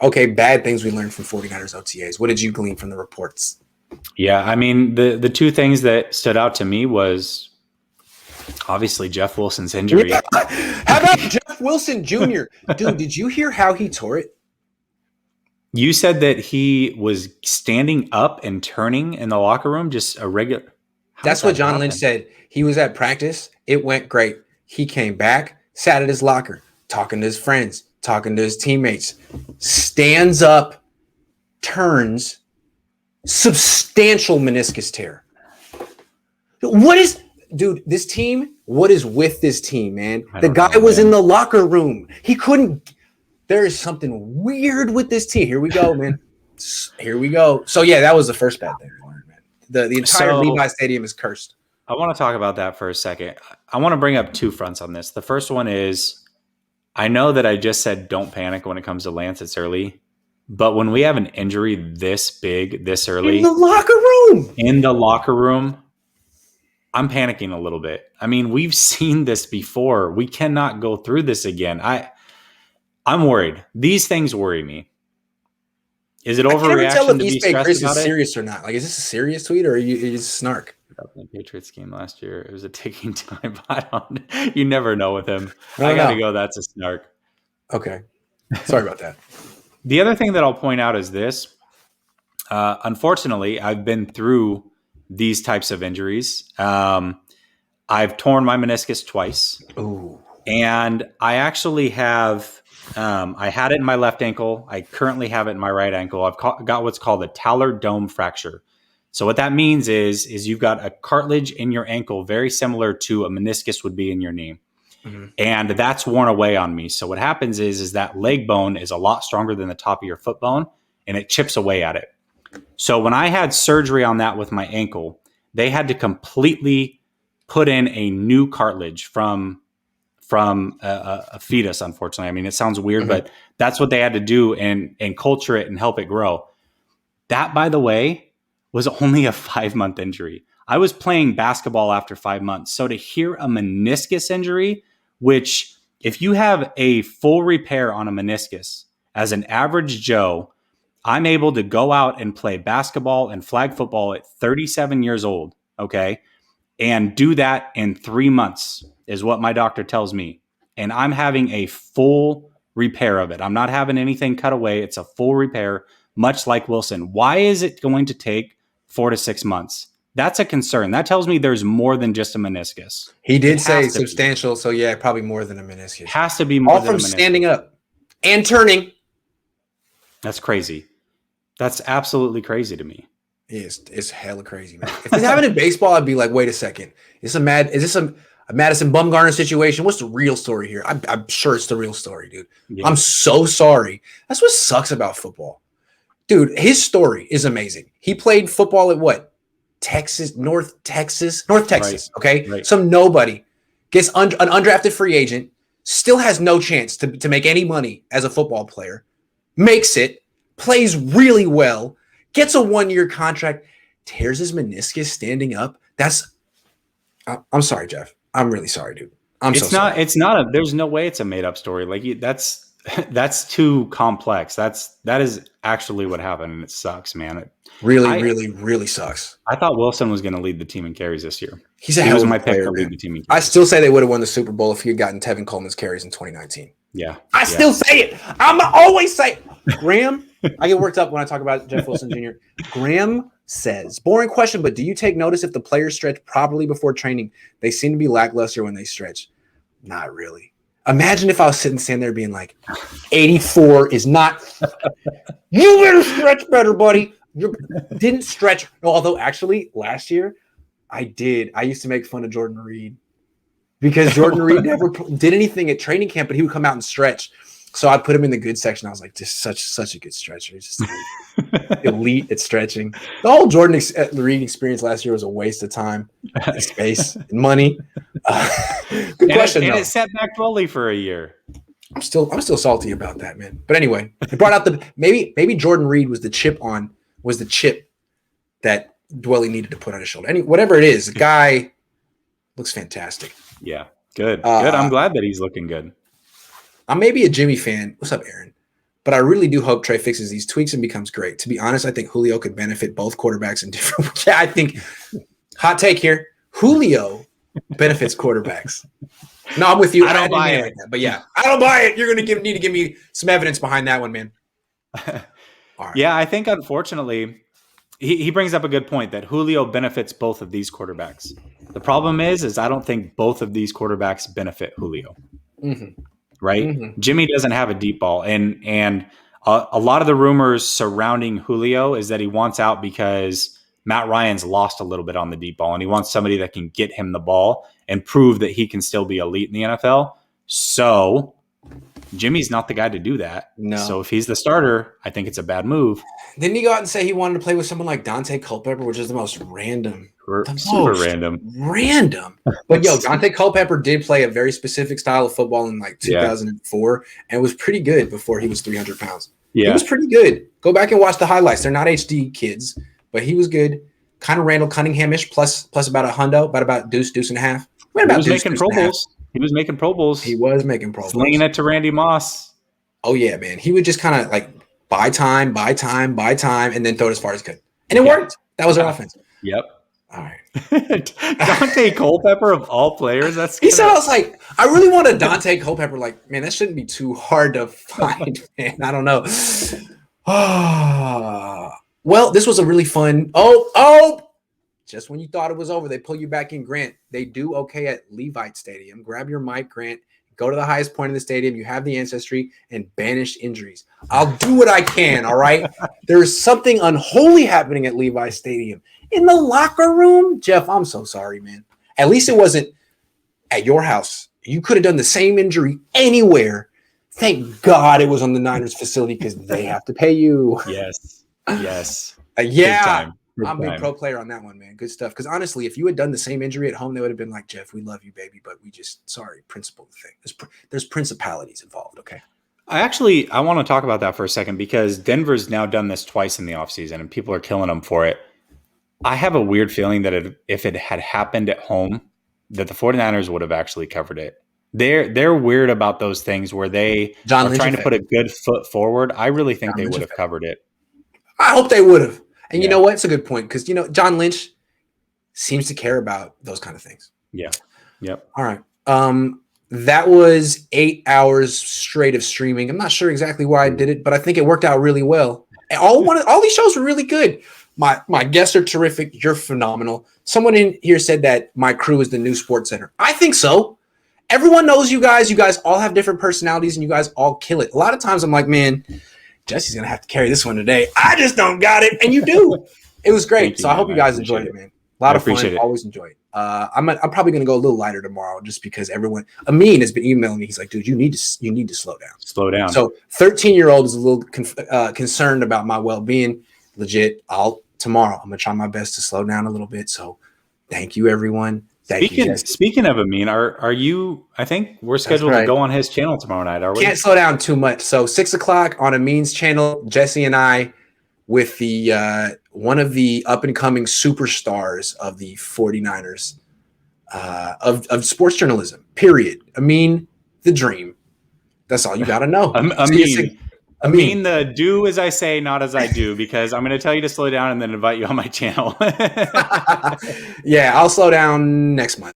Okay, bad things we learned from 49ers OTAs. What did you glean from the reports? Yeah, I mean, the two things that stood out to me was obviously Jeff Wilson's injury. How about Jeff Wilson Jr.? Dude, did you hear how he tore it? You said that he was standing up and turning in the locker room, just a regular. How That's does what that John Lynch happen? said. He was at practice. It went great. He came back, sat at his locker, talking to his friends, talking to his teammates, stands up, turns, substantial meniscus tear. What is, dude, this team, what is with this team, man? The guy was in the locker room. He couldn't, there is something weird with this team. Here we go, man. Here we go. So, yeah, that was the first bad thing I learned, man. The entire Levi Stadium is cursed. I want to talk about that for a second. I want to bring up two fronts on this. The first one is I know that I just said don't panic when it comes to Lance. It's early. But when we have an injury this big, this early. In the locker room, I'm panicking a little bit. I mean, we've seen this before. We cannot go through this again. I'm worried. These things worry me. Is it overreaction to be stressed about it? Is serious or not? Like, is this a serious tweet or are you just snark? The Patriots game last year, it was a ticking time. You never know with him. I got to go. That's a snark. Okay. Sorry about that. The other thing that I'll point out is this. Unfortunately, I've been through these types of injuries. I've torn my meniscus twice. Ooh. And I actually have, I had it in my left ankle. I currently have it in my right ankle. I've got what's called a talar dome fracture. So what that means is you've got a cartilage in your ankle, very similar to a meniscus would be in your knee. Mm-hmm. And that's worn away on me. So what happens is that leg bone is a lot stronger than the top of your foot bone, and it chips away at it. So when I had surgery on that with my ankle, they had to completely put in a new cartilage from a fetus, unfortunately. I mean, it sounds weird, but that's what they had to do and culture it and help it grow. That, by the way, was only a 5-month injury. I was playing basketball after 5 months. So to hear a meniscus injury, which if you have a full repair on a meniscus, as an average Joe, I'm able to go out and play basketball and flag football at 37 years old, okay? And do that in 3 months is what my doctor tells me. And I'm having a full repair of it. I'm not having anything cut away. It's a full repair, much like Wilson. Why is it going to take 4 to 6 months? That's a concern. That tells me there's more than just a meniscus. He did say substantial, so yeah, probably more than a meniscus. Has to be more than a meniscus. All from standing up and turning. That's crazy. That's absolutely crazy to me. It's hella crazy, man. If this happened in baseball, I'd be like, wait a second. Is this a Madison Bumgarner situation? What's the real story here? I'm sure it's the real story, dude. Yeah. I'm so sorry. That's what sucks about football. Dude, his story is amazing. He played football at what? North Texas, right. Okay? Right. Some nobody gets an undrafted free agent, still has no chance to make any money as a football player, makes it, plays really well, gets a 1-year contract, tears his meniscus standing up. I'm sorry, Jeff. I'm really sorry, dude. It's not there's no way it's a made up story. Like that's too complex. That is actually what happened, and it sucks, man. It really sucks. I thought Wilson was going to lead the team in carries this year. He was my pick to lead the team in carries. I still say they would have won the Super Bowl if he had gotten Tevin Coleman's carries in 2019. Yeah. I still say it. I'm always say Graham, I get worked up when I talk about Jeff Wilson Jr. Graham says, boring question, but do you take notice if the players stretch properly before training? They seem to be lackluster when they stretch. Not really. Imagine if I was standing there being like, 84 is not. You better stretch better, buddy. You didn't stretch. Although, actually, last year, I did. I used to make fun of Jordan Reed because Jordan Reed never did anything at training camp, but he would come out and stretch. So I'd put him in the good section. I was like, just such a good stretcher. He's just elite at stretching. The whole Jordan Reed experience last year was a waste of time, and space, and money. Good question. And it set back Dwelly for a year. I'm still salty about that, man. But anyway, it brought out maybe Jordan Reed was the chip that Dwelly needed to put on his shoulder. Whatever it is, the guy looks fantastic. Yeah, good. I'm glad that he's looking good. I'm maybe a Jimmy fan. What's up, Aaron? But I really do hope Trey fixes these tweaks and becomes great. To be honest, I think Julio could benefit both quarterbacks in different ways. Yeah, I think hot take here. Julio benefits quarterbacks. No, I'm with you. I don't buy it. Like that, but yeah, I don't buy it. You're going to need to give me some evidence behind that one, man. All right. Yeah, I think unfortunately he brings up a good point that Julio benefits both of these quarterbacks. The problem is I don't think both of these quarterbacks benefit Julio. Mm-hmm. Right? Mm-hmm. Jimmy doesn't have a deep ball. And a lot of the rumors surrounding Julio is that he wants out because Matt Ryan's lost a little bit on the deep ball, and he wants somebody that can get him the ball and prove that he can still be elite in the NFL. So Jimmy's not the guy to do that. No. So if he's the starter, I think it's a bad move. Didn't he go out and say he wanted to play with someone like Dante Culpepper, which is the most random. Super random. But Dante Culpepper did play a very specific style of football in like 2004 and was pretty good before he was 300 pounds. Yeah. He was pretty good. Go back and watch the highlights. They're not HD kids, but he was good. Kind of Randall Cunningham-ish plus about a hundo, about deuce and a half. He was making Pro Bowls. He was making Pro Bowls. Slinging it to Randy Moss. Oh, yeah, man. He would just kind of like buy time, and then throw it as far as he could. And it worked. That was our offense. Yep. All right. Dante Culpepper of all players. He said, I was like, I really want a Dante Culpepper. Like, man, that shouldn't be too hard to find, man. I don't know. Well, this was a really fun. Just when you thought it was over, they pull you back in. Grant, they do okay at Levite Stadium. Grab your mic, Grant. Go to the highest point in the stadium. You have the ancestry and banish injuries. I'll do what I can, all right? There's something unholy happening at Levi Stadium. In the locker room, Jeff, I'm so sorry, man. At least it wasn't at your house. You could have done the same injury anywhere. Thank God it was on the Niners facility because they have to pay you. Yes. Yeah. I'm a big pro player on that one, man. Good stuff. Because honestly, if you had done the same injury at home, they would have been like, Jeff, we love you, baby, but we just, sorry, principle thing. There's principalities involved, okay? I want to talk about that for a second because Denver's now done this twice in the offseason and people are killing them for it. I have a weird feeling that if it had happened at home, that the 49ers would have actually covered it. They're weird about those things where they are trying to put a good foot forward. I really think they would have covered it. I hope they would have. And you know what? It's a good point because, John Lynch seems to care about those kind of things. Yeah. Yep. All right. That was 8 hours straight of streaming. I'm not sure exactly why I did it, but I think it worked out really well. All these shows were really good. My guests are terrific. You're phenomenal. Someone in here said that my crew is the new Sports Center. I think so. Everyone knows you guys. You guys all have different personalities, and you guys all kill it. A lot of times I'm like, man, Jesse's going to have to carry this one today. I just don't got it. And you do. It was great. So I hope you guys enjoyed it, man. A lot of fun. Always enjoy it. I'm probably going to go a little lighter tomorrow just because Amin has been emailing me. He's like, dude, you need to slow down. Slow down. So 13-year-old is a little concerned about my well-being. Legit. Tomorrow, I'm going to try my best to slow down a little bit. So thank you, everyone. Speaking of Amin, are you? I think we're scheduled to go on his channel tomorrow night. Are we? Can't slow down too much. So 6:00 on Amin's channel, Jesse and I, with the one of the up and coming superstars of the 49ers, of sports journalism. Period. Amin, the dream. That's all you got to know. Amin, the do as I say, not as I do, because I'm going to tell you to slow down and then invite you on my channel. Yeah, I'll slow down next month.